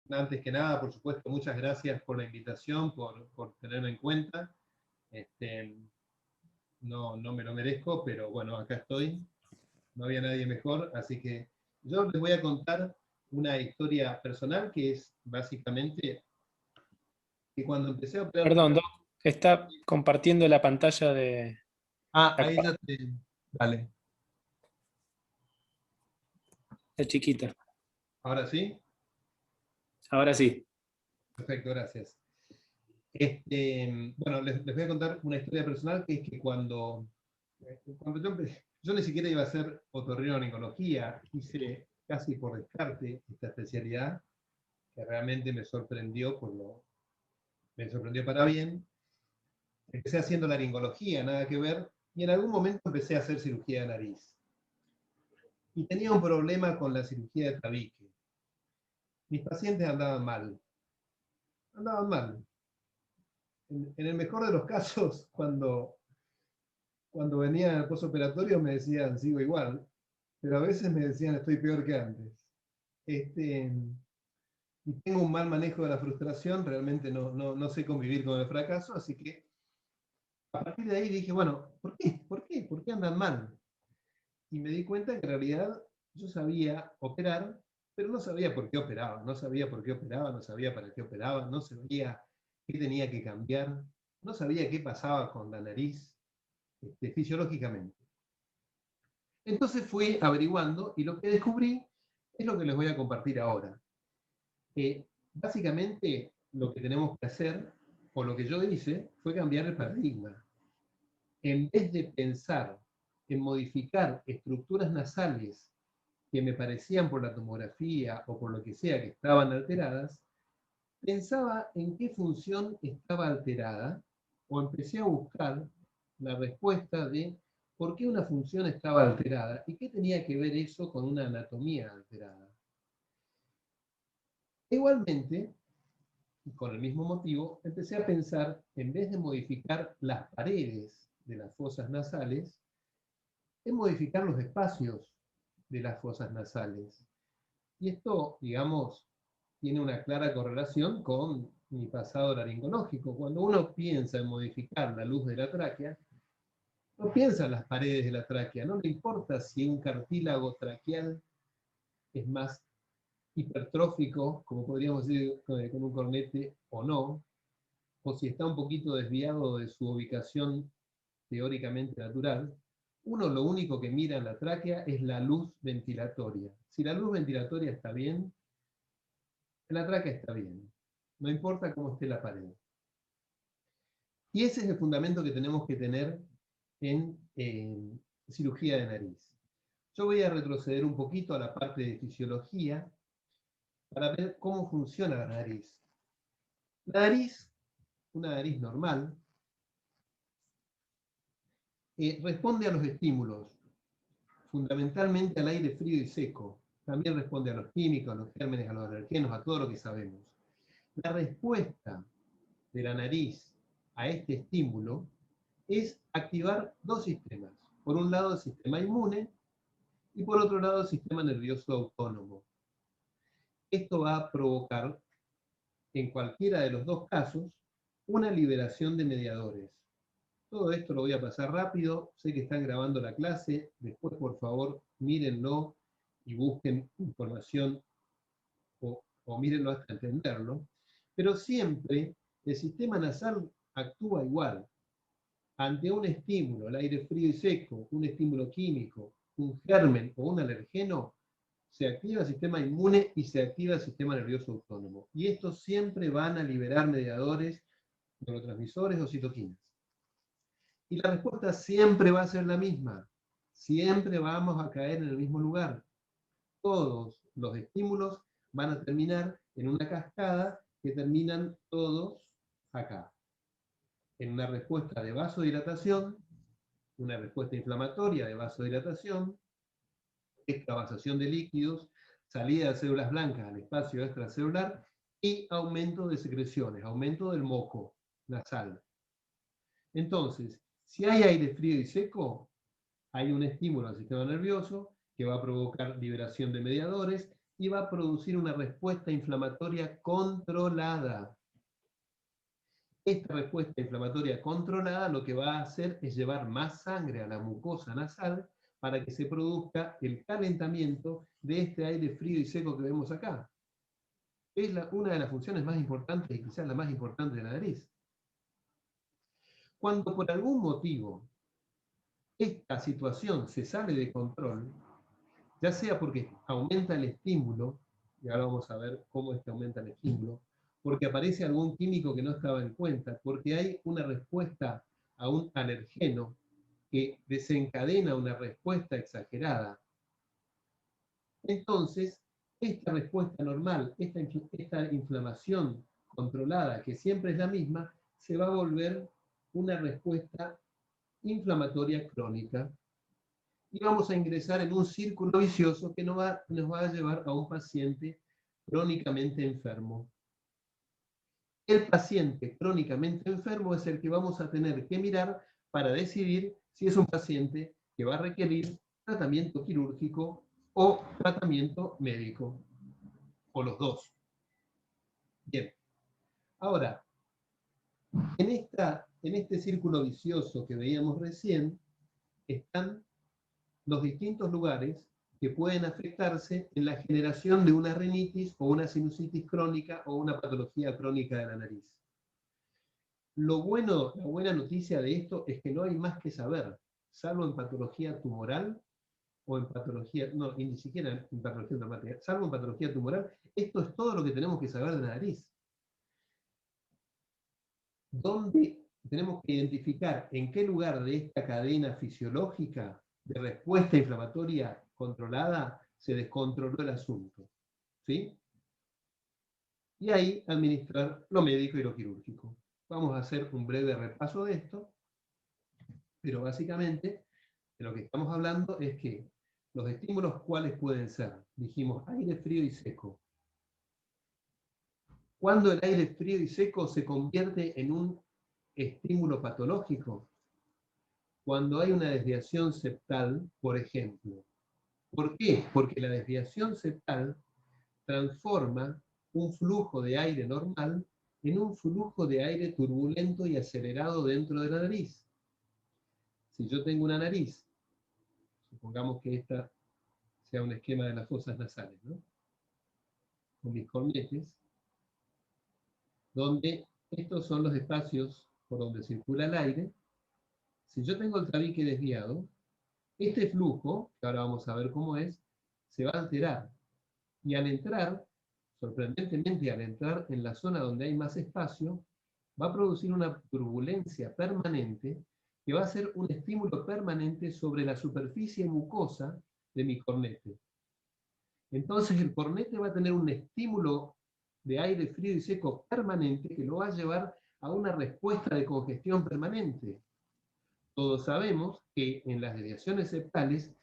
Antes que nada, por supuesto, muchas gracias por la invitación, por tenerme en cuenta. No me lo merezco, pero bueno, acá estoy. No había nadie mejor, así que yo les voy a contar una historia personal que es básicamente que cuando empecé a operar... Perdón, Doc, está compartiendo la pantalla de... Ah, ahí ya te... Vale. Es chiquita. ¿Ahora sí? Ahora sí. Perfecto, gracias. Bueno, les voy a contar una historia personal que es que cuando yo ni siquiera iba a hacer otorrinolaringología, hice casi por descarte esta especialidad, que realmente me sorprendió, me sorprendió para bien. Empecé haciendo laringología, nada que ver, y en algún momento empecé a hacer cirugía de nariz. Y tenía un problema con la cirugía de tabique. Mis pacientes andaban mal. Andaban mal. En el mejor de los casos, cuando venían al postoperatorio me decían, sigo igual, pero a veces me decían, estoy peor que antes. Y tengo un mal manejo de la frustración, realmente no sé convivir con el fracaso, así que a partir de ahí dije, bueno, ¿por qué? ¿Por qué? ¿Por qué andan mal? Y me di cuenta que en realidad yo sabía operar, pero no sabía por qué operaba, no sabía por qué operaba, no sabía para qué operaba, no sabía qué tenía que cambiar, no sabía qué pasaba con la nariz fisiológicamente. Entonces fui averiguando y lo que descubrí es lo que les voy a compartir ahora. Básicamente lo que tenemos que hacer, o lo que yo hice, fue cambiar el paradigma. En vez de pensar en modificar estructuras nasales que me parecían por la tomografía o por lo que sea que estaban alteradas, pensaba en qué función estaba alterada o empecé a buscar la respuesta de por qué una función estaba alterada y qué tenía que ver eso con una anatomía alterada. Igualmente, y con el mismo motivo, empecé a pensar, en vez de modificar las paredes de las fosas nasales, en modificar los espacios de las fosas nasales. Y esto, digamos, tiene una clara correlación con mi pasado laringológico. Cuando uno piensa en modificar la luz de la tráquea, no piensa en las paredes de la tráquea, no le importa si un cartílago traqueal es más hipertrófico, como podríamos decir con un cornete, o no, o si está un poquito desviado de su ubicación teóricamente natural. Uno lo único que mira en la tráquea es la luz ventilatoria. Si la luz ventilatoria está bien, la tráquea está bien. No importa cómo esté la pared. Y ese es el fundamento que tenemos que tener en cirugía de nariz. Yo voy a retroceder un poquito a la parte de fisiología para ver cómo funciona la nariz. La nariz, una nariz normal, responde a los estímulos, fundamentalmente al aire frío y seco. También responde a los químicos, a los gérmenes, a los alergenos, a todo lo que sabemos. La respuesta de la nariz a este estímulo es activar dos sistemas. Por un lado, el sistema inmune y por otro lado, el sistema nervioso autónomo. Esto va a provocar, en cualquiera de los dos casos, una liberación de mediadores. Todo esto lo voy a pasar rápido, sé que están grabando la clase, después por favor mírenlo y busquen información o mírenlo hasta entenderlo, pero siempre el sistema nasal actúa igual. Ante un estímulo, el aire frío y seco, un estímulo químico, un germen o un alergeno, se activa el sistema inmune y se activa el sistema nervioso autónomo. Y estos siempre van a liberar mediadores, neurotransmisores o citoquinas. Y la respuesta siempre va a ser la misma. Siempre vamos a caer en el mismo lugar. Todos los estímulos van a terminar en una cascada que terminan todos acá. En una respuesta de vasodilatación, una respuesta inflamatoria de vasodilatación, extravasación de líquidos, salida de células blancas al espacio extracelular y aumento de secreciones, aumento del moco nasal. Entonces, si hay aire frío y seco, hay un estímulo al sistema nervioso que va a provocar liberación de mediadores y va a producir una respuesta inflamatoria controlada. Esta respuesta inflamatoria controlada lo que va a hacer es llevar más sangre a la mucosa nasal para que se produzca el calentamiento de este aire frío y seco que vemos acá. Es una de las funciones más importantes y quizás la más importante de la nariz. Cuando por algún motivo esta situación se sale de control, ya sea porque aumenta el estímulo, y ahora vamos a ver cómo es que aumenta el estímulo, porque aparece algún químico que no estaba en cuenta, porque hay una respuesta a un alergeno que desencadena una respuesta exagerada. Entonces, esta respuesta normal, esta inflamación controlada, que siempre es la misma, se va a volver una respuesta inflamatoria crónica. Y vamos a ingresar en un círculo vicioso que nos va a llevar a un paciente crónicamente enfermo. El paciente crónicamente enfermo es el que vamos a tener que mirar para decidir si es un paciente que va a requerir tratamiento quirúrgico o tratamiento médico, o los dos. Bien. Ahora, en este círculo vicioso que veíamos recién, están los distintos lugares que pueden afectarse en la generación de una rinitis o una sinusitis crónica o una patología crónica de la nariz. La buena noticia de esto es que no hay más que saber, salvo en patología tumoral o en patología, no, ni siquiera en patología traumática, salvo en patología tumoral, esto es todo lo que tenemos que saber de la nariz. Donde tenemos que identificar en qué lugar de esta cadena fisiológica de respuesta inflamatoria controlada se descontroló el asunto. ¿Sí? Y ahí administrar lo médico y lo quirúrgico. Vamos a hacer un breve repaso de esto, pero básicamente de lo que estamos hablando es que los estímulos, ¿cuáles pueden ser? Dijimos aire frío y seco. Cuando el aire frío y seco se convierte en un estímulo patológico, cuando hay una desviación septal, por ejemplo. ¿Por qué? Porque la desviación septal transforma un flujo de aire normal en un flujo de aire turbulento y acelerado dentro de la nariz. Si yo tengo una nariz, supongamos que esta sea un esquema de las fosas nasales, ¿no? Con mis cornetes, donde estos son los espacios por donde circula el aire. Si yo tengo el tabique desviado, este flujo, que ahora vamos a ver cómo es, se va a alterar. Y al entrar, sorprendentemente al entrar en la zona donde hay más espacio, va a producir una turbulencia permanente que va a ser un estímulo permanente sobre la superficie mucosa de mi cornete. Entonces el cornete va a tener un estímulo de aire frío y seco permanente que lo va a llevar a una respuesta de congestión permanente. Todos sabemos que en las desviaciones septales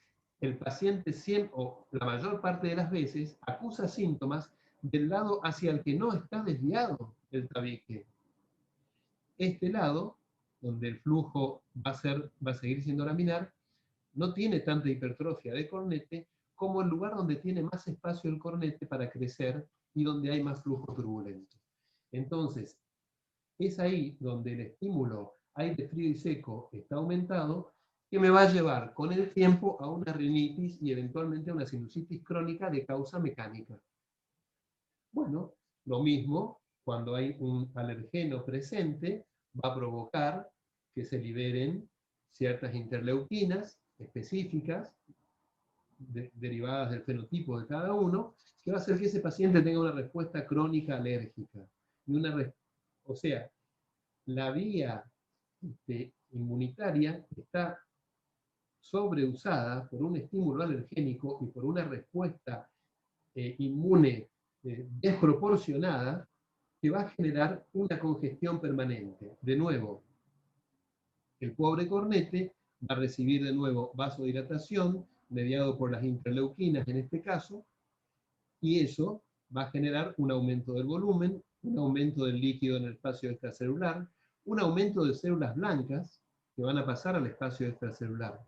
el paciente siempre, o la mayor parte de las veces, acusa síntomas del lado hacia el que no está desviado el tabique. Este lado, donde el flujo va a seguir siendo laminar, no tiene tanta hipertrofia de cornete como el lugar donde tiene más espacio el cornete para crecer y donde hay más flujo turbulento. Entonces, es ahí donde el estímulo aire frío y seco está aumentado, que me va a llevar con el tiempo a una rinitis y eventualmente a una sinusitis crónica de causa mecánica. Bueno, lo mismo cuando hay un alergeno presente, va a provocar que se liberen ciertas interleuquinas específicas, derivadas del fenotipo de cada uno, que va a hacer que ese paciente tenga una respuesta crónica alérgica. Y o sea, la vía inmunitaria está sobreusada por un estímulo alergénico y por una respuesta inmune desproporcionada que va a generar una congestión permanente. De nuevo, el pobre cornete va a recibir de nuevo vasodilatación, mediado por las interleuquinas en este caso, y eso va a generar un aumento del volumen, un aumento del líquido en el espacio extracelular, un aumento de células blancas que van a pasar al espacio extracelular.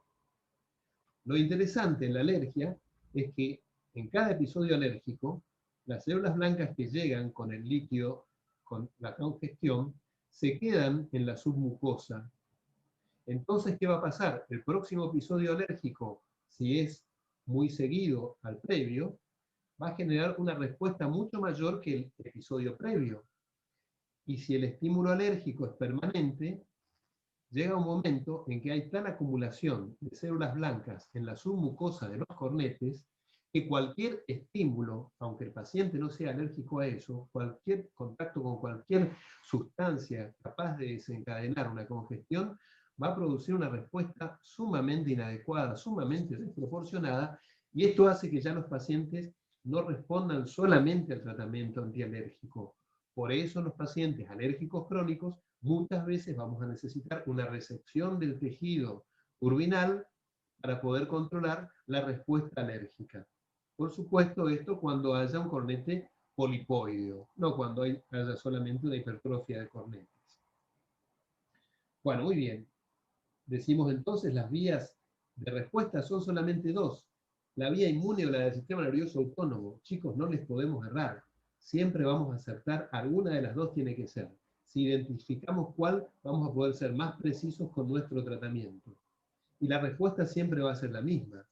Lo interesante en la alergia es que En cada episodio alérgico, las células blancas que llegan con el líquido, con la congestión, se quedan en la submucosa. Entonces, ¿qué va a pasar? El próximo episodio alérgico, si es muy seguido al previo, va a generar una respuesta mucho mayor que el episodio previo. Y si el estímulo alérgico es permanente, llega un momento en que hay tal acumulación de células blancas en la submucosa de los cornetes que cualquier estímulo, aunque el paciente no sea alérgico a eso, cualquier contacto con cualquier sustancia capaz de desencadenar una congestión, va a producir una respuesta sumamente inadecuada, sumamente desproporcionada, y esto hace que ya los pacientes no respondan solamente al tratamiento antialérgico. Por eso los pacientes alérgicos crónicos muchas veces vamos a necesitar una resección del tejido urbinal para poder controlar la respuesta alérgica. Por supuesto, esto cuando haya un cornete polipoideo, no cuando haya solamente una hipertrofia de cornetes. Bueno, muy bien. Decimos entonces las vías de respuesta son solamente dos. La vía inmune o la del sistema nervioso autónomo. Chicos, no les podemos errar. Siempre vamos a acertar, alguna de las dos tiene que ser. Si identificamos cuál, vamos a poder ser más precisos con nuestro tratamiento. Y la respuesta siempre va a ser la misma.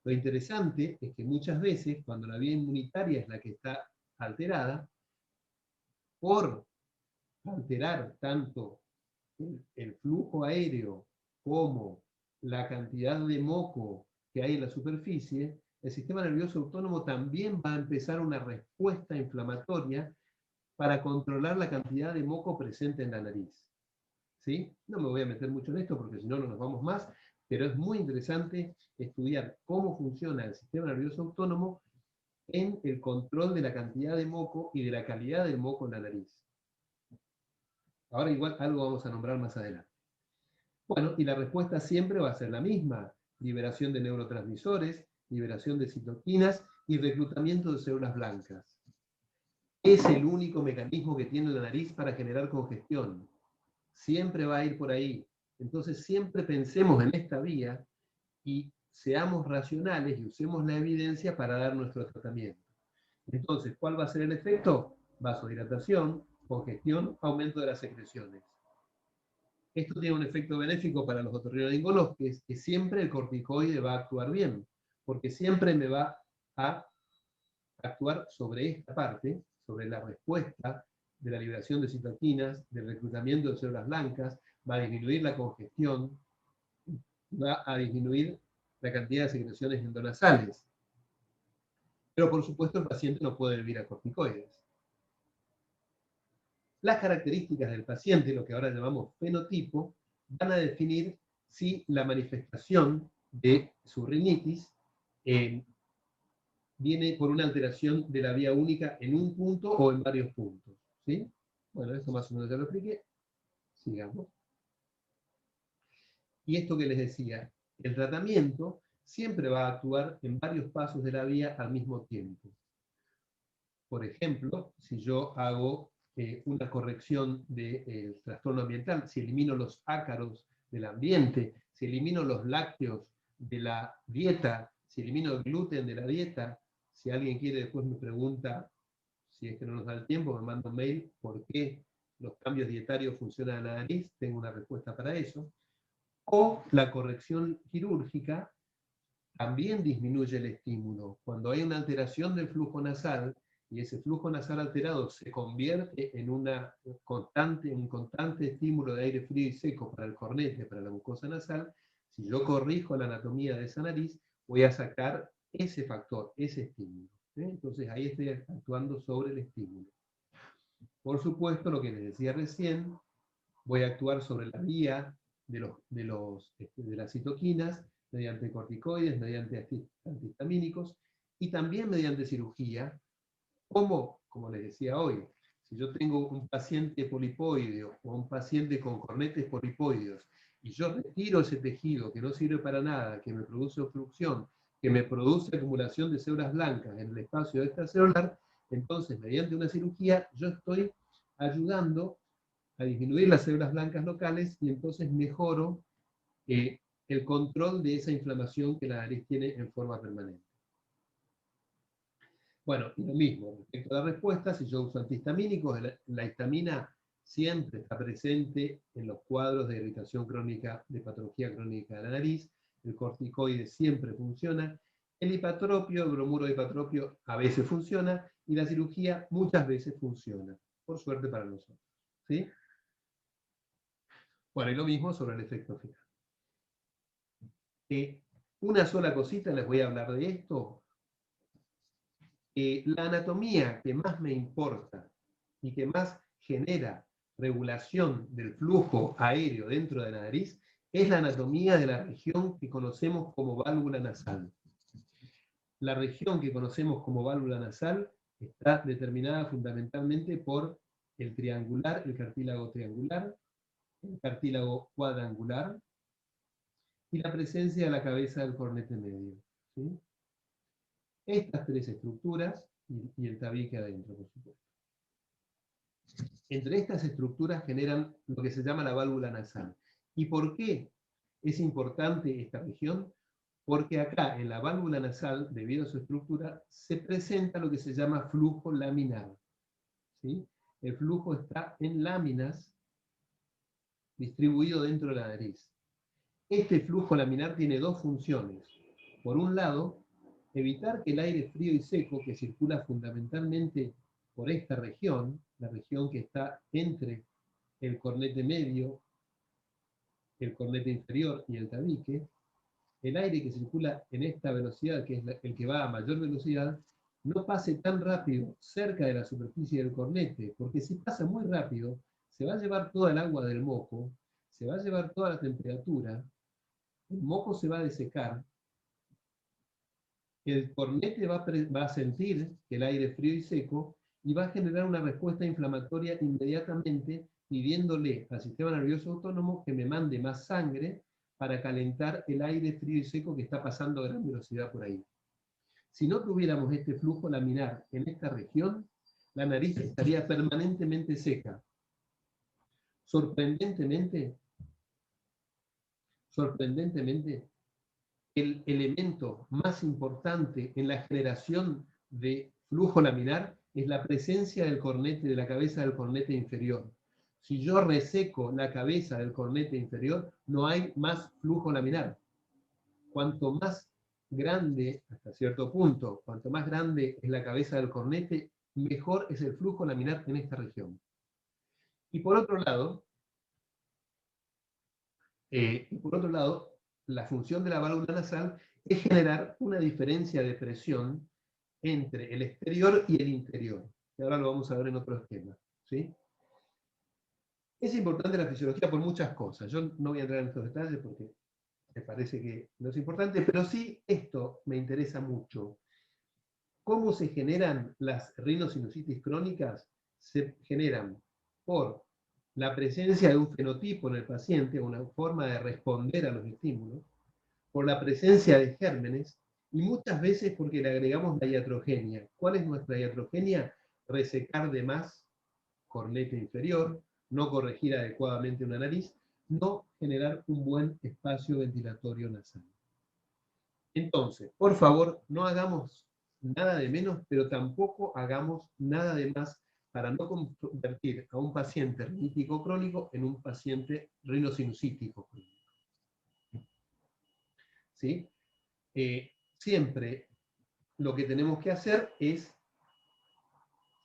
Lo interesante es que muchas veces, cuando la vía inmunitaria es la que está alterada, por alterar tanto el flujo aéreo como la cantidad de moco que hay en la superficie, el sistema nervioso autónomo también va a empezar una respuesta inflamatoria para controlar la cantidad de moco presente en la nariz. ¿Sí? No me voy a meter mucho en esto porque si no, no nos vamos más, pero es muy interesante estudiar cómo funciona el sistema nervioso autónomo en el control de la cantidad de moco y de la calidad del moco en la nariz. Ahora igual algo vamos a nombrar más adelante. Bueno, y la respuesta siempre va a ser la misma: liberación de neurotransmisores, liberación de citoquinas y reclutamiento de células blancas. Es el único mecanismo que tiene la nariz para generar congestión. Siempre va a ir por ahí. Entonces siempre pensemos en esta vía y seamos racionales y usemos la evidencia para dar nuestro tratamiento. Entonces, ¿cuál va a ser el efecto? Vasodilatación, congestión, aumento de las secreciones. Esto tiene un efecto benéfico para los otorrinolaringólogos, que es que siempre el corticoide va a actuar bien, porque siempre me va a actuar sobre esta parte, sobre la respuesta de la liberación de citoquinas, del reclutamiento de células blancas, va a disminuir la congestión, va a disminuir la cantidad de secreciones endonasales. Pero por supuesto el paciente no puede vivir a corticoides. Las características del paciente, lo que ahora llamamos fenotipo, van a definir si la manifestación de su rinitis viene por una alteración de la vía única en un punto o en varios puntos. ¿Sí? Bueno, esto más o menos ya lo expliqué. Sigamos. Y esto que les decía, el tratamiento siempre va a actuar en varios pasos de la vía al mismo tiempo. Por ejemplo, si yo hago una corrección del trastorno ambiental, si elimino los ácaros del ambiente, si elimino los lácteos de la dieta, si elimino el gluten de la dieta, si alguien quiere después me pregunta, si es que no nos da el tiempo, me manda un mail, ¿por qué los cambios dietarios funcionan en la nariz? Tengo una respuesta para eso. O la corrección quirúrgica también disminuye el estímulo. Cuando hay una alteración del flujo nasal, y ese flujo nasal alterado se convierte en un constante estímulo de aire frío y seco para el cornete, para la mucosa nasal, si yo corrijo la anatomía de esa nariz, voy a sacar ese factor, ese estímulo. Entonces ahí estoy actuando sobre el estímulo. Por supuesto, lo que les decía recién, voy a actuar sobre la vía de las citoquinas, mediante corticoides, mediante antihistamínicos, y también mediante cirugía, como les decía hoy, si yo tengo un paciente polipoideo o un paciente con cornetes polipoideos, y yo retiro ese tejido que no sirve para nada, que me produce obstrucción, que me produce acumulación de células blancas en el espacio extracelular, entonces mediante una cirugía yo estoy ayudando a disminuir las células blancas locales y entonces mejoro el control de esa inflamación que la nariz tiene en forma permanente. Bueno, y lo mismo, respecto a la respuesta, si yo uso antihistamínicos, la histamina siempre está presente en los cuadros de irritación crónica, de patología crónica de la nariz, el corticoide siempre funciona, el hipatropio, el bromuro de hipatropio a veces funciona, y la cirugía muchas veces funciona, por suerte para nosotros. ¿Sí? Bueno, y lo mismo sobre el efecto final. Una sola cosita, les voy a hablar de esto. La anatomía que más me importa y que más genera regulación del flujo aéreo dentro de la nariz es la anatomía de la región que conocemos como válvula nasal. La región que conocemos como válvula nasal está determinada fundamentalmente por el triangular, el cartílago triangular, el cartílago cuadrangular y la presencia de la cabeza del cornete medio. ¿Sí? Estas tres estructuras y el tabique adentro, por supuesto. Entre estas estructuras generan lo que se llama la válvula nasal. ¿Y por qué es importante esta región? Porque acá, en la válvula nasal, debido a su estructura, se presenta lo que se llama flujo laminar. ¿Sí? El flujo está en láminas distribuido dentro de la nariz. Este flujo laminar tiene dos funciones. Por un lado, evitar que el aire frío y seco, que circula fundamentalmente por esta región, la región que está entre el cornete medio, el cornete inferior y el tabique, el aire que circula en esta velocidad, que es el que va a mayor velocidad, no pase tan rápido cerca de la superficie del cornete, porque si pasa muy rápido, se va a llevar toda el agua del moco, se va a llevar toda la temperatura, el moco se va a desecar, el cornete va a sentir el aire frío y seco y va a generar una respuesta inflamatoria inmediatamente pidiéndole al sistema nervioso autónomo que me mande más sangre para calentar el aire frío y seco que está pasando a gran velocidad por ahí. Si no tuviéramos este flujo laminar en esta región, la nariz estaría permanentemente seca. Sorprendentemente, el elemento más importante en la generación de flujo laminar es la presencia del cornete, de la cabeza del cornete inferior. Si yo reseco la cabeza del cornete inferior, no hay más flujo laminar. Cuanto más grande, hasta cierto punto, cuanto más grande es la cabeza del cornete, mejor es el flujo laminar en esta región. Y por otro lado, la función de la válvula nasal es generar una diferencia de presión entre el exterior y el interior. Que ahora lo vamos a ver en otro esquema. ¿Sí? Es importante la fisiología por muchas cosas. Yo no voy a entrar en estos detalles porque me parece que no es importante, pero sí esto me interesa mucho. ¿Cómo se generan las rinosinusitis crónicas? Se generan por la presencia de un fenotipo en el paciente, una forma de responder a los estímulos, por la presencia de gérmenes, y muchas veces porque le agregamos la iatrogenia. ¿Cuál es nuestra iatrogenia? Resecar de más cornete inferior, no corregir adecuadamente una nariz, no generar un buen espacio ventilatorio nasal. Entonces, por favor, no hagamos nada de menos, pero tampoco hagamos nada de más para no convertir a un paciente rinítico crónico en un paciente rinosinusítico crónico. ¿Sí? Siempre lo que tenemos que hacer es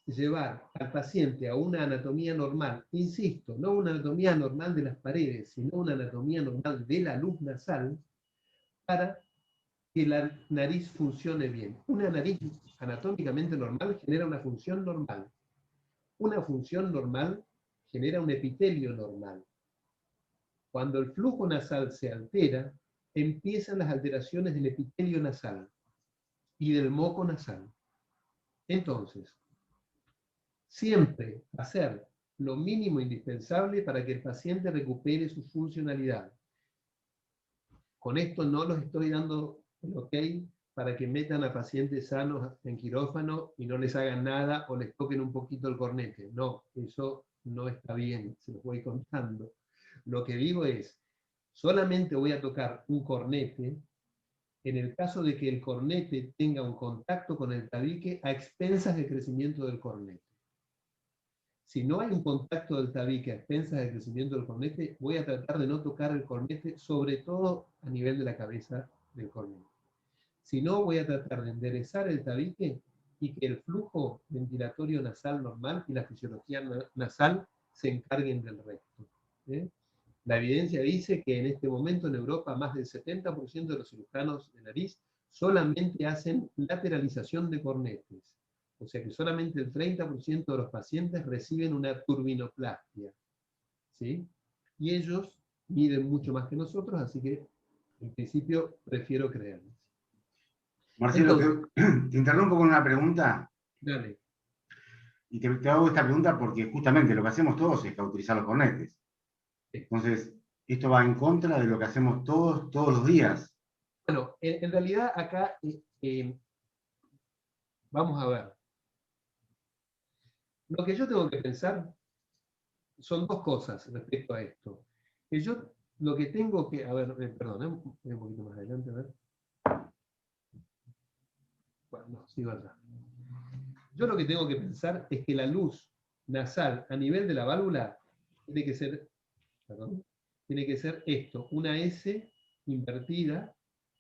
llevar al paciente a una anatomía normal, insisto, no una anatomía normal de las paredes, sino una anatomía normal de la luz nasal, para que la nariz funcione bien. Una nariz anatómicamente normal genera una función normal. Una función normal genera un epitelio normal. Cuando el flujo nasal se altera, empiezan las alteraciones del epitelio nasal y del moco nasal. Entonces, siempre hacer lo mínimo indispensable para que el paciente recupere su funcionalidad. Con esto no los estoy dando el ok para que metan a pacientes sanos en quirófano y no les hagan nada o les toquen un poquito el cornete. No, eso no está bien, se los voy contando. Lo que digo es, solamente voy a tocar un cornete en el caso de que el cornete tenga un contacto con el tabique a expensas del crecimiento del cornete. Si no hay un contacto del tabique a expensas del crecimiento del cornete, voy a tratar de no tocar el cornete, sobre todo a nivel de la cabeza del cornete. Si no, voy a tratar de enderezar el tabique y que el flujo ventilatorio nasal normal y la fisiología nasal se encarguen del resto. La evidencia dice que en este momento en Europa más del 70% de los cirujanos de nariz solamente hacen lateralización de cornetes. O sea que solamente el 30% de los pacientes reciben una turbinoplastia. ¿Sí? Y ellos miden mucho más que nosotros, así que en principio prefiero creerles. Marcelo, te interrumpo con una pregunta. Dale. Y te hago esta pregunta porque justamente lo que hacemos todos es cauterizar los cornetes. Entonces, esto va en contra de lo que hacemos todos los días. Bueno, en realidad acá vamos a ver. Lo que yo tengo que pensar son dos cosas respecto a esto. Que yo lo que tengo que... A ver, perdón, un poquito más adelante, a ver. Bueno, no, sigo allá. Yo lo que tengo que pensar es que la luz nasal a nivel de la válvula tiene que ser, perdón, tiene que ser esto, una S invertida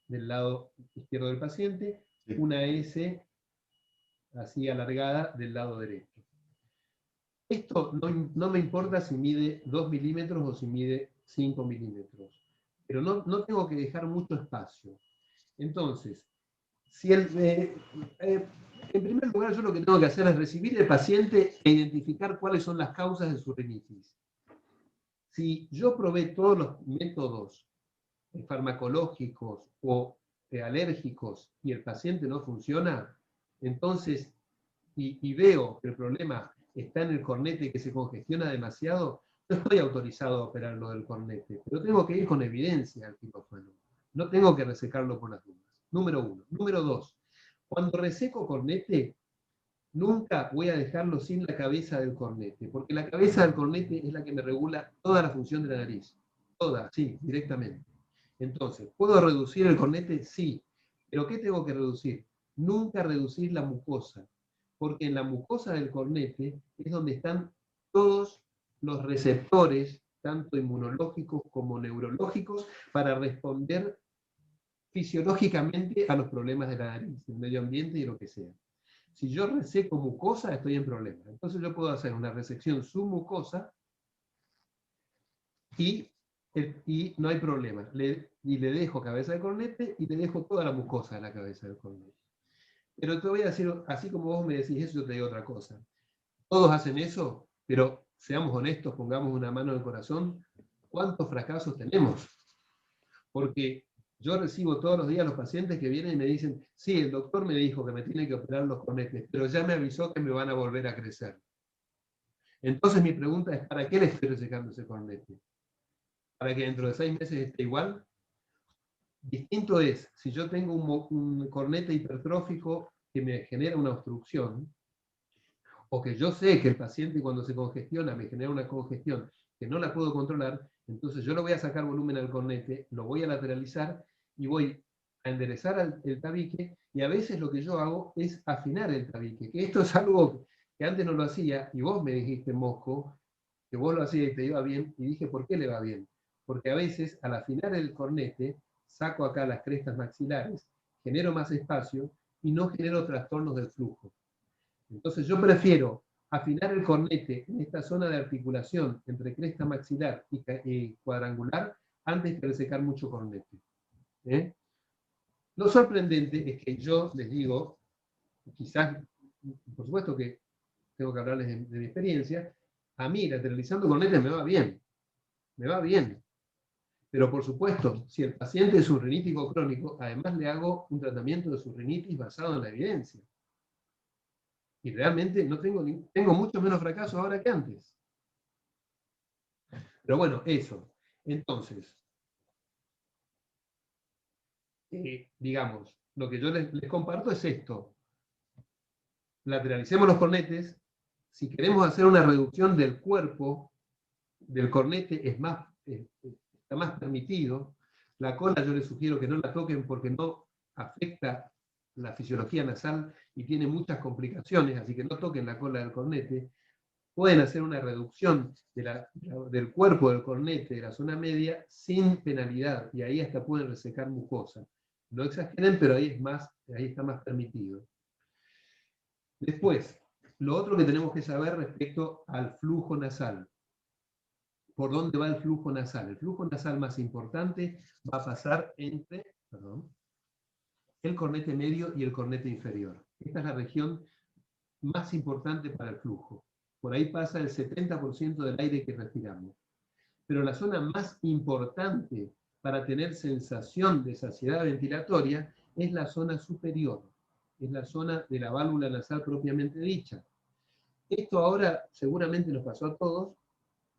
del lado izquierdo del paciente, una S así alargada del lado derecho. Esto no me importa si mide 2 milímetros o si mide 5 milímetros, pero no tengo que dejar mucho espacio. Entonces, si en primer lugar, yo lo que tengo que hacer es recibir al paciente e identificar cuáles son las causas de su rinitis. Si yo probé todos los métodos farmacológicos o alérgicos y el paciente no funciona, entonces, y veo que el problema está en el cornete que se congestiona demasiado, no estoy autorizado a operar lo del cornete, pero tengo que ir con evidencia al quirófano. No tengo que resecarlo por las dudas. Número 1. Número 2. Cuando reseco cornete, nunca voy a dejarlo sin la cabeza del cornete, porque la cabeza del cornete es la que me regula toda la función de la nariz. Toda, sí, directamente. Entonces, ¿puedo reducir el cornete? Sí. ¿Pero qué tengo que reducir? Nunca reducir la mucosa, porque en la mucosa del cornete es donde están todos los receptores, tanto inmunológicos como neurológicos, para responder fisiológicamente a los problemas de la nariz, del medio ambiente y lo que sea. Si yo reseco mucosa, estoy en problema. Entonces yo puedo hacer una resección submucosa y no hay problema. Y le dejo cabeza de cornete y le dejo toda la mucosa de la cabeza del cornete. Pero te voy a decir, así como vos me decís eso, yo te digo otra cosa. Todos hacen eso, pero seamos honestos, pongamos una mano en el corazón, ¿cuántos fracasos tenemos? Porque yo recibo todos los días los pacientes que vienen y me dicen, sí, el doctor me dijo que me tiene que operar los cornetes, pero ya me avisó que me van a volver a crecer. Entonces mi pregunta es, ¿para qué le estoy resecando ese cornete? ¿Para que dentro de 6 meses esté igual? Distinto es, si yo tengo un cornete hipertrófico que me genera una obstrucción, o que yo sé que el paciente cuando se congestiona me genera una congestión que no la puedo controlar, entonces yo le voy a sacar volumen al cornete, lo voy a lateralizar y voy a enderezar el tabique, y a veces lo que yo hago es afinar el tabique, que esto es algo que antes no lo hacía, y vos me dijiste, Mosco, que vos lo hacías y te iba bien, y dije, ¿por qué le va bien? Porque a veces al afinar el cornete, saco acá las crestas maxilares, genero más espacio y no genero trastornos del flujo. Entonces yo prefiero afinar el cornete en esta zona de articulación entre cresta maxilar y cuadrangular antes de resecar mucho cornete. Lo sorprendente es que yo les digo, quizás, por supuesto que tengo que hablarles de mi experiencia, a mí lateralizando cornete me va bien, pero por supuesto, si el paciente es un rinítico crónico, además le hago un tratamiento de su rinitis basado en la evidencia. Y realmente no tengo mucho menos fracaso ahora que antes. Pero bueno, eso. Entonces, digamos, lo que yo les comparto es esto. Lateralicemos los cornetes. Si queremos hacer una reducción del cuerpo del cornete, está más permitido. La cola yo les sugiero que no la toquen porque no afecta la fisiología nasal y tiene muchas complicaciones, así que no toquen la cola del cornete, pueden hacer una reducción del cuerpo del cornete, de la zona media, sin penalidad, y ahí hasta pueden resecar mucosa. No exageren, pero ahí está más permitido. Después, lo otro que tenemos que saber respecto al flujo nasal. ¿Por dónde va el flujo nasal? El flujo nasal más importante va a pasar entre el cornete medio y el cornete inferior. Esta es la región más importante para el flujo. Por ahí pasa el 70% del aire que respiramos. Pero la zona más importante para tener sensación de saciedad ventilatoria es la zona superior, es la zona de la válvula nasal propiamente dicha. Esto ahora seguramente nos pasó a todos,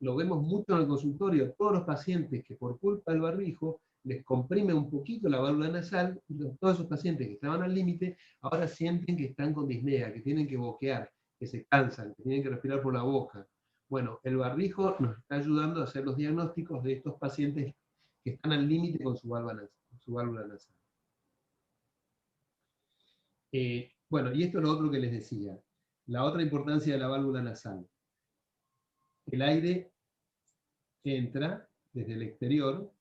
lo vemos mucho en el consultorio, todos los pacientes que por culpa del barbijo les comprime un poquito la válvula nasal, y todos esos pacientes que estaban al límite, ahora sienten que están con disnea, que tienen que boquear, que se cansan, que tienen que respirar por la boca. Bueno, el barbijo nos está ayudando a hacer los diagnósticos de estos pacientes que están al límite con su válvula nasal. Bueno, y esto es lo otro que les decía. La otra importancia de la válvula nasal. El aire entra desde el exterior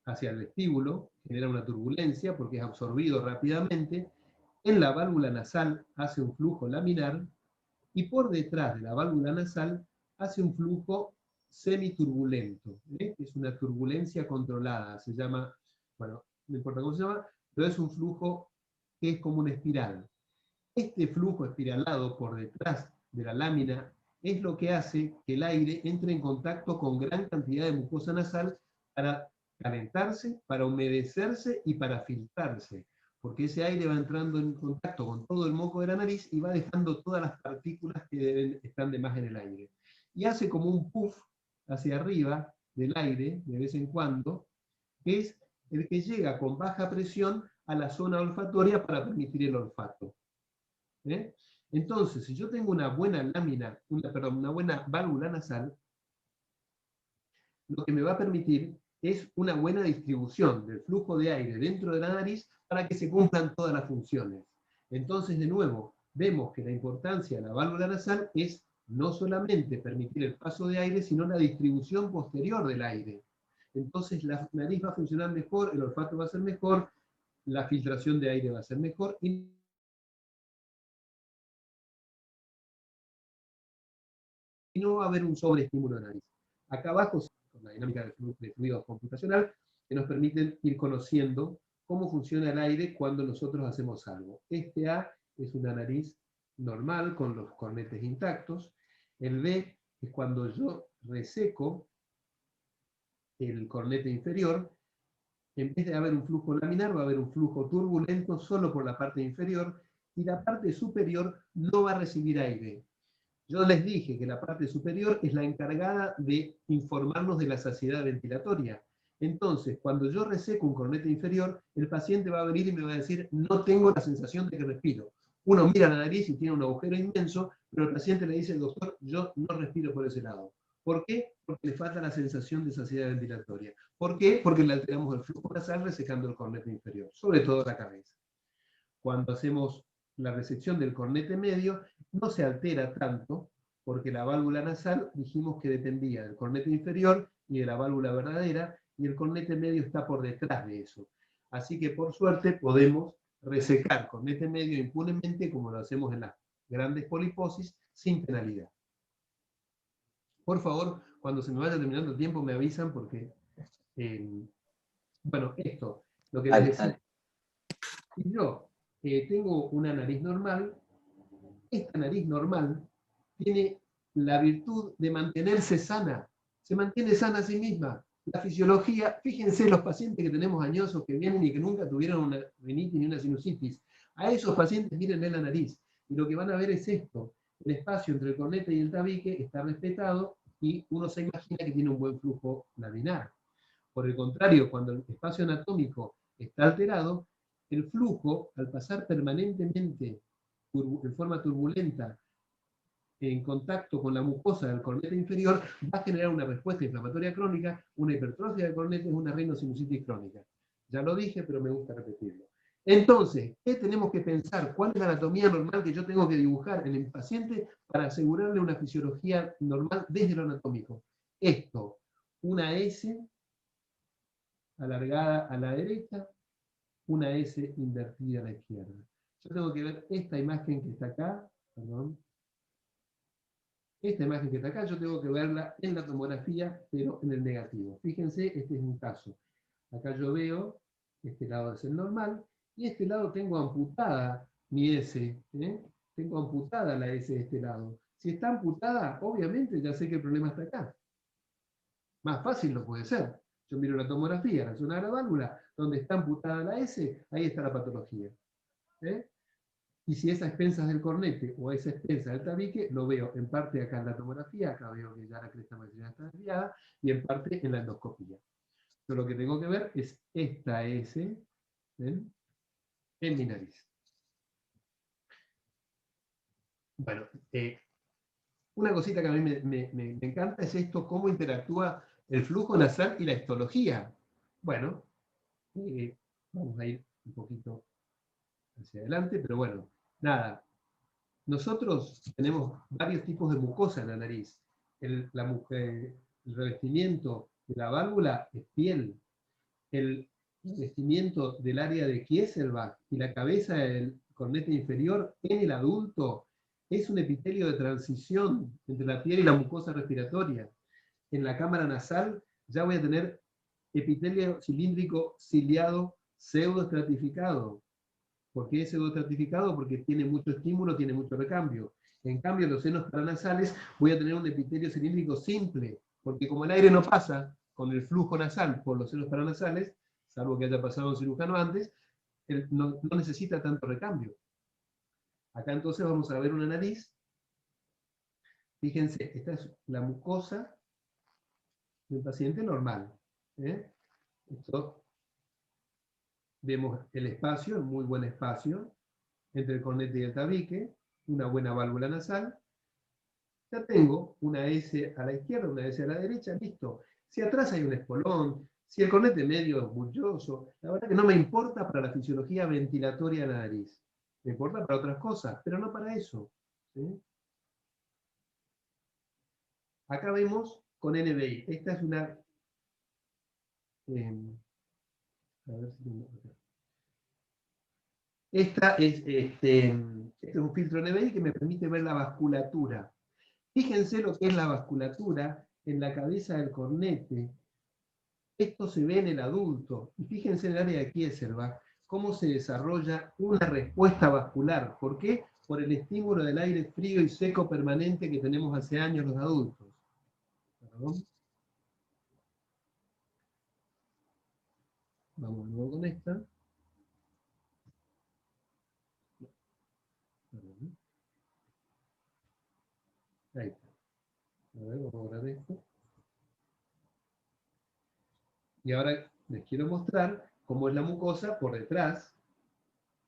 hacia el vestíbulo, genera una turbulencia porque es absorbido rápidamente, en la válvula nasal hace un flujo laminar, y por detrás de la válvula nasal hace un flujo semiturbulento, que es una turbulencia controlada, se llama, bueno, no importa cómo se llama, pero es un flujo que es como una espiral. Este flujo espiralado por detrás de la lámina es lo que hace que el aire entre en contacto con gran cantidad de mucosa nasal para calentarse, para humedecerse y para filtrarse, porque ese aire va entrando en contacto con todo el moco de la nariz y va dejando todas las partículas que están de más en el aire. Y hace como un puff hacia arriba del aire, de vez en cuando, que es el que llega con baja presión a la zona olfatoria para permitir el olfato. Entonces, si yo tengo una buena lámina, una buena válvula nasal, lo que me va a permitir es una buena distribución del flujo de aire dentro de la nariz para que se cumplan todas las funciones. Entonces, de nuevo, vemos que la importancia de la válvula nasal es no solamente permitir el paso de aire, sino la distribución posterior del aire. Entonces, la nariz va a funcionar mejor, el olfato va a ser mejor, la filtración de aire va a ser mejor, y no va a haber un sobreestímulo de nariz. Acá abajo, con la dinámica de fluido computacional, que nos permiten ir conociendo cómo funciona el aire cuando nosotros hacemos algo. Este A es una nariz normal, con los cornetes intactos. El B es cuando yo reseco el cornete inferior. En vez de haber un flujo laminar, va a haber un flujo turbulento solo por la parte inferior, y la parte superior no va a recibir aire. Yo les dije que la parte superior es la encargada de informarnos de la saciedad ventilatoria. Entonces, cuando yo reseco un cornete inferior, el paciente va a venir y me va a decir, no tengo la sensación de que respiro. Uno mira la nariz y tiene un agujero inmenso, pero el paciente le dice, doctor, yo no respiro por ese lado. ¿Por qué? Porque le falta la sensación de saciedad ventilatoria. ¿Por qué? Porque le alteramos el flujo nasal resecando el cornete inferior, sobre todo la cabeza. Cuando hacemos la resección del cornete medio, no se altera tanto, porque la válvula nasal dijimos que dependía del cornete inferior y de la válvula verdadera, y el cornete medio está por detrás de eso. Así que por suerte podemos resecar cornete medio impunemente, como lo hacemos en las grandes poliposis, sin penalidad. Por favor, cuando se me vaya terminando el tiempo me avisan, porque, bueno, esto, lo que les decía. Si yo tengo una nariz normal, esta nariz normal tiene la virtud de mantenerse sana, se mantiene sana a sí misma. La fisiología, fíjense los pacientes que tenemos añosos que vienen y que nunca tuvieron una rinitis ni una sinusitis, a esos pacientes mírenle la nariz, y lo que van a ver es esto: el espacio entre el cornete y el tabique está respetado y uno se imagina que tiene un buen flujo laminar. Por el contrario, cuando el espacio anatómico está alterado, el flujo, al pasar permanentemente en forma turbulenta en contacto con la mucosa del cornete inferior, va a generar una respuesta inflamatoria crónica, una hipertrofia del cornete, una rinosinusitis crónica. Ya lo dije, pero me gusta repetirlo. Entonces, ¿qué tenemos que pensar? ¿Cuál es la anatomía normal que yo tengo que dibujar en el paciente para asegurarle una fisiología normal desde lo anatómico? Esto, una S alargada a la derecha, una S invertida a la izquierda. Yo tengo que ver esta imagen que está acá, perdón, esta imagen que está acá, yo tengo que verla en la tomografía, pero en el negativo. Fíjense, este es un caso. Acá yo veo, este lado es el normal, y este lado tengo amputada mi S, ¿eh? Tengo amputada la S de este lado. Si está amputada, obviamente ya sé que el problema está acá. Más fácil no puede ser. Yo miro la tomografía, la zona de la válvula, donde está amputada la S, ahí está la patología. ¿Eh? Y si es a expensas del cornete o es a expensas del tabique, lo veo en parte acá en la tomografía, acá veo que ya la cresta matricial está desviada, y en parte en la endoscopía. Yo lo que tengo que ver es esta S, ¿ven?, en mi nariz. Bueno, una cosita que a mí me encanta es esto, cómo interactúa el flujo nasal y la histología. Bueno, vamos a ir un poquito hacia adelante, pero bueno, nada. Nosotros tenemos varios tipos de mucosa en la nariz. El revestimiento de la válvula es piel. El revestimiento del área de Kieselbach y la cabeza del cornete inferior en el adulto es un epitelio de transición entre la piel y la mucosa respiratoria. En la cámara nasal ya voy a tener epitelio cilíndrico ciliado pseudoestratificado. ¿Por qué es pseudoestratificado? Porque tiene mucho estímulo, tiene mucho recambio. En cambio, en los senos paranasales voy a tener un epitelio cilíndrico simple, porque como el aire no pasa con el flujo nasal por los senos paranasales, salvo que haya pasado un cirujano antes, no necesita tanto recambio. Acá entonces vamos a ver una nariz. Fíjense, esta es la mucosa de un paciente normal. Esto, vemos el espacio, un muy buen espacio, entre el cornete y el tabique, una buena válvula nasal. Ya tengo una S a la izquierda, una S a la derecha, listo. Si atrás hay un espolón, si el cornete medio es bulloso, la verdad que no me importa para la fisiología ventilatoria de la nariz. Me importa para otras cosas, pero no para eso. ¿Sí? Acá vemos con NBI. Esta es una... a ver si... este es un filtro NBI que me permite ver la vasculatura. Fíjense lo que es la vasculatura en la cabeza del cornete. Esto se ve en el adulto. Y fíjense en el área de Kieselbach cómo se desarrolla una respuesta vascular. ¿Por qué? Por el estímulo del aire frío y seco permanente que tenemos hace años los adultos. ¿Perdón? Vamos luego con esta. Ahí está. A ver, vamos a borrar esto. Y ahora les quiero mostrar cómo es la mucosa por detrás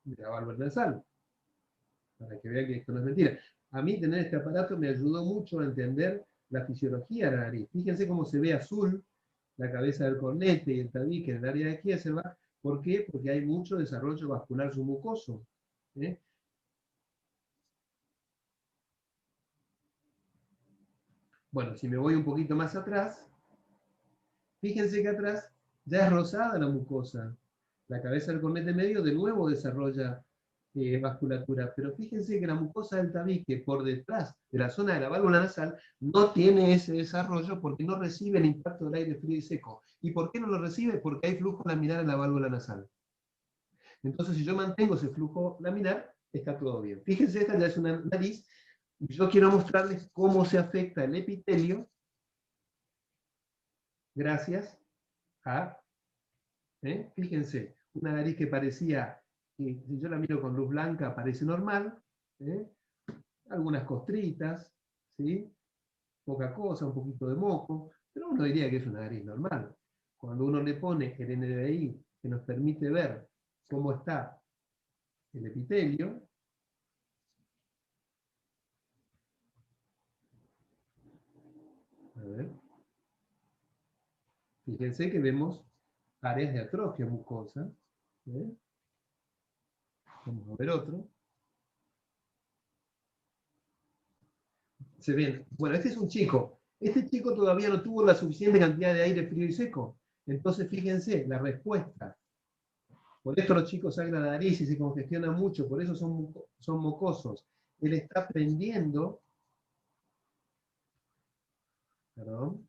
de la válvula nasal, para que vean que esto no es mentira. A mí tener este aparato me ayudó mucho a entender la fisiología de la nariz. Fíjense cómo se ve azul la cabeza del cornete y el tabique en el área de Kieselbach. ¿Por qué? Porque hay mucho desarrollo vascular submucoso. ¿Eh? Bueno, si me voy un poquito más atrás, fíjense que atrás ya es rosada la mucosa. La cabeza del cornete medio de nuevo desarrolla vasculatura, pero fíjense que la mucosa del tabique por detrás de la zona de la válvula nasal no tiene ese desarrollo porque no recibe el impacto del aire frío y seco. ¿Y por qué no lo recibe? Porque hay flujo laminar en la válvula nasal. Entonces, si yo mantengo ese flujo laminar, está todo bien. Fíjense, esta ya es una nariz, y yo quiero mostrarles cómo se afecta el epitelio gracias a, fíjense, una nariz que parecía, si yo la miro con luz blanca, parece normal, algunas costritas, ¿sí? Poca cosa, un poquito de moco, pero uno diría que es una nariz normal. Cuando uno le pone el NDI, que nos permite ver cómo está el epitelio, a ver, fíjense que vemos áreas de atrofia mucosa, Vamos a ver otro. Se ven. Bueno, este es un chico. Este chico todavía no tuvo la suficiente cantidad de aire frío y seco. Entonces, fíjense, la respuesta. Por esto los chicos salen a la nariz y se congestionan mucho, por eso son mocosos. Él está aprendiendo. Perdón.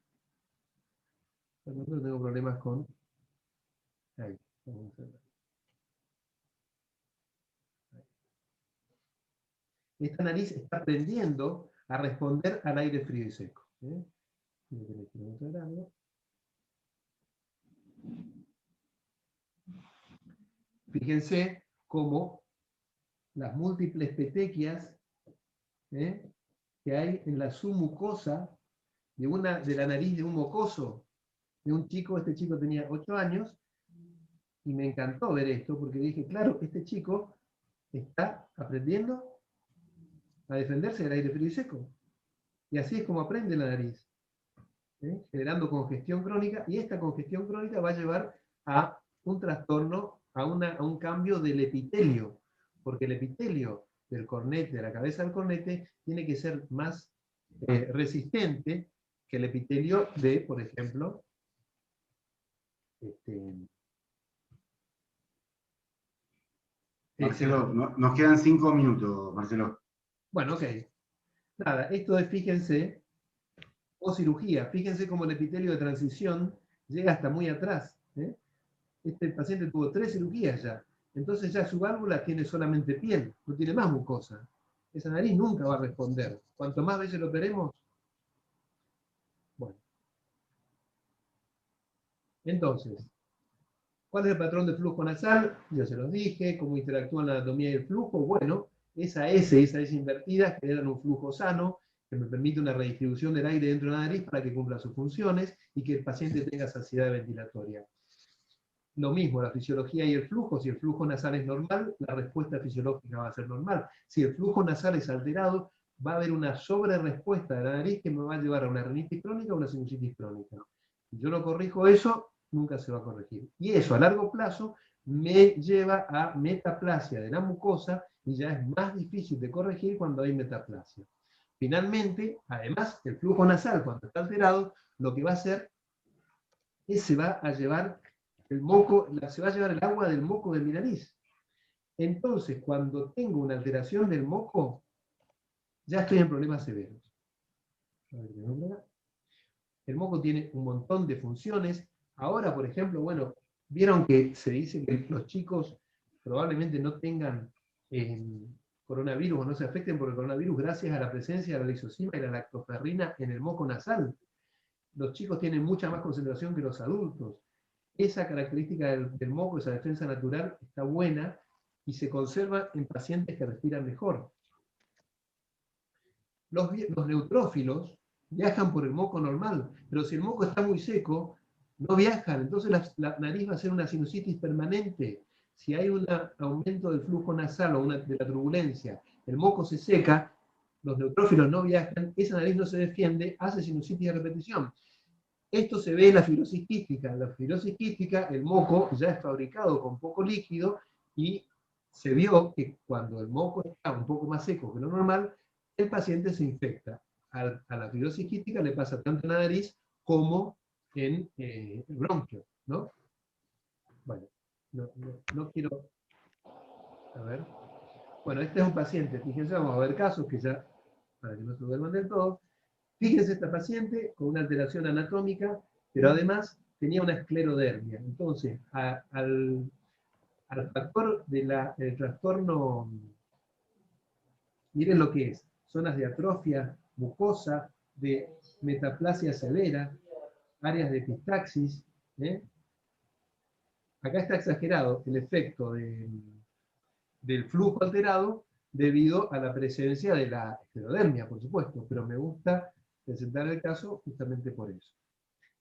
No tengo problemas con. Ahí, vamos a ver. Esta nariz está aprendiendo a responder al aire frío y seco. Fíjense cómo las múltiples petequias que hay en la submucosa de la nariz de un mocoso, de un chico. Este chico tenía 8 años, y me encantó ver esto, porque dije, claro, este chico está aprendiendo a defenderse del aire frío y seco. Y así es como aprende la nariz, generando congestión crónica, y esta congestión crónica va a llevar a un trastorno, a un cambio del epitelio, porque el epitelio del cornete, de la cabeza del cornete, tiene que ser más resistente que el epitelio de, por ejemplo, Marcelo, nos quedan 5 minutos, Marcelo. Bueno, ok. Nada, esto es, fíjense, o cirugía. Fíjense cómo el epitelio de transición llega hasta muy atrás. Este paciente tuvo 3 cirugías ya. Entonces ya su válvula tiene solamente piel, no tiene más mucosa. Esa nariz nunca va a responder. Cuanto más veces lo operemos, bueno. Entonces, ¿cuál es el patrón de flujo nasal? Ya se los dije. ¿Cómo interactúan la anatomía y el flujo? Bueno, esa S invertida generan un flujo sano que me permite una redistribución del aire dentro de la nariz para que cumpla sus funciones y que el paciente tenga saciedad ventilatoria. Lo mismo, la fisiología y el flujo. Si el flujo nasal es normal, la respuesta fisiológica va a ser normal. Si el flujo nasal es alterado, va a haber una sobrerespuesta de la nariz que me va a llevar a una rinitis crónica o una sinusitis crónica. Si yo no corrijo eso, nunca se va a corregir. Y eso a largo plazo me lleva a metaplasia de la mucosa, y ya es más difícil de corregir cuando hay metaplasia. Finalmente, además, el flujo nasal, cuando está alterado, lo que va a hacer es se va a llevar el moco, se va a llevar el agua del moco de mi nariz. Entonces, cuando tengo una alteración del moco, ya estoy en problemas severos. El moco tiene un montón de funciones. Ahora, por ejemplo, bueno, vieron que se dice que los chicos probablemente no tengan coronavirus o no se afecten por el coronavirus gracias a la presencia de la lisozima y la lactoferrina en el moco nasal. Los chicos tienen mucha más concentración que los adultos. Esa característica del moco, esa defensa natural, está buena y se conserva en pacientes que respiran mejor. Los neutrófilos viajan por el moco normal, pero si el moco está muy seco, no viajan, entonces la nariz va a ser una sinusitis permanente. Si hay un aumento del flujo nasal o de la turbulencia, el moco se seca, los neutrófilos no viajan, esa nariz no se defiende, hace sinusitis de repetición. Esto se ve en la fibrosis quística. En la fibrosis quística, el moco ya es fabricado con poco líquido, y se vio que cuando el moco está un poco más seco que lo normal, el paciente se infecta. A la fibrosis quística le pasa tanto en la nariz como en el bronquio, ¿no? Bueno, no quiero. A ver. Bueno, este es un paciente. Fíjense, vamos a ver casos que ya, para que no se duerman del todo. Fíjense, esta paciente con una alteración anatómica, pero además tenía una esclerodermia. Entonces, al factor del trastorno, miren lo que es: zonas de atrofia mucosa, de metaplasia severa, áreas de epistaxis. Acá está exagerado el efecto del flujo alterado debido a la presencia de la esclerodermia, por supuesto, pero me gusta presentar el caso justamente por eso.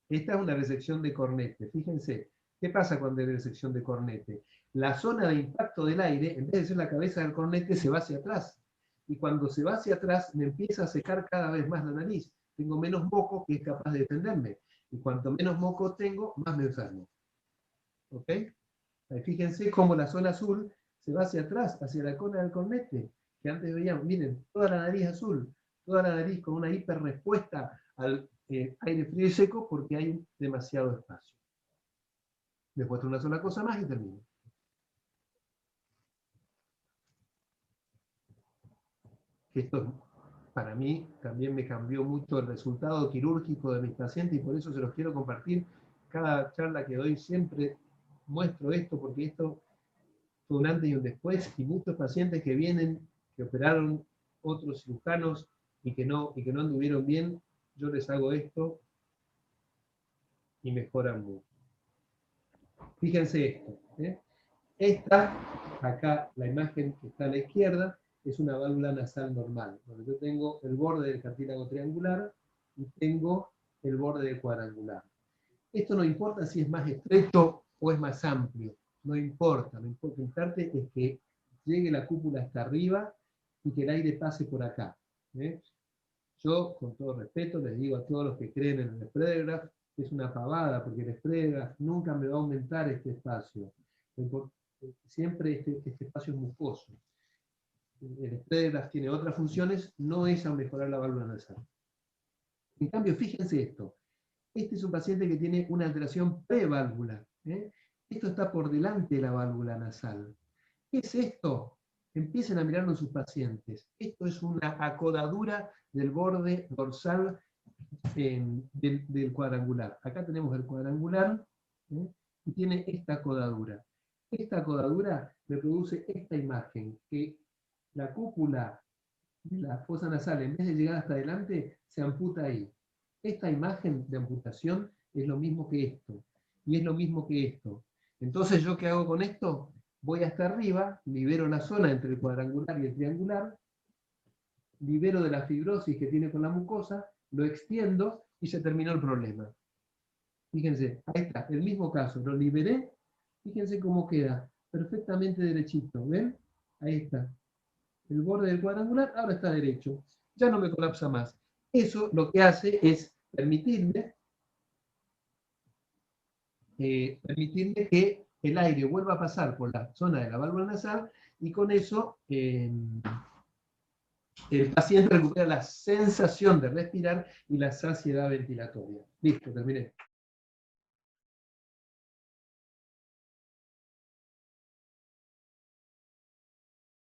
Esta es una resección de cornete. Fíjense, ¿qué pasa cuando hay resección de cornete? La zona de impacto del aire, en vez de ser la cabeza del cornete, se va hacia atrás. Y cuando se va hacia atrás, me empieza a secar cada vez más la nariz. Tengo menos moco que es capaz de defenderme. Y cuanto menos moco tengo, más me enfermo. ¿Ok? Ahí fíjense cómo la zona azul se va hacia atrás, hacia la cola del cornete, que antes veíamos, miren, toda la nariz azul, toda la nariz con una hiperrespuesta al aire frío y seco porque hay demasiado espacio. Les muestro una sola cosa más y termino. Esto para mí también me cambió mucho el resultado quirúrgico de mis pacientes y por eso se los quiero compartir. Cada charla que doy siempre muestro esto porque esto fue un antes y un después y muchos pacientes que vienen, que operaron otros cirujanos y que no anduvieron bien, yo les hago esto y mejoran mucho. Fíjense esto. Esta, acá la imagen que está a la izquierda, es una válvula nasal normal, donde yo tengo el borde del cartílago triangular y tengo el borde del cuadrangular. Esto no importa si es más estrecho o es más amplio, no importa, lo importante es que llegue la cúpula hasta arriba y que el aire pase por acá. Yo, con todo respeto, les digo a todos los que creen en el Spreadergraph, que es una pavada, porque el Spreadergraph nunca me va a aumentar este espacio. Siempre este espacio es mucoso. El Spreadergraph tiene otras funciones, no es a mejorar la válvula nasal. En cambio, fíjense esto. Este es un paciente que tiene una alteración preválvular. Esto está por delante de la válvula nasal. ¿Qué es esto? Empiecen a mirarlo en sus pacientes. Esto es una acodadura del borde dorsal del cuadrangular. Acá tenemos el cuadrangular y tiene esta acodadura. Esta acodadura me produce esta imagen, que la cúpula de la fosa nasal, en vez de llegar hasta adelante, se amputa ahí. Esta imagen de amputación es lo mismo que esto, y es lo mismo que esto. Entonces, ¿yo qué hago con esto? Voy hasta arriba, libero la zona entre el cuadrangular y el triangular, libero de la fibrosis que tiene con la mucosa, lo extiendo y se terminó el problema. Fíjense, ahí está, el mismo caso, lo liberé, fíjense cómo queda, perfectamente derechito, ¿ven? Ahí está. El borde del cuadrangular ahora está derecho, ya no me colapsa más. Eso lo que hace es permitirme que el aire vuelva a pasar por la zona de la válvula nasal y con eso el paciente recupera la sensación de respirar y la saciedad ventilatoria. Listo, terminé.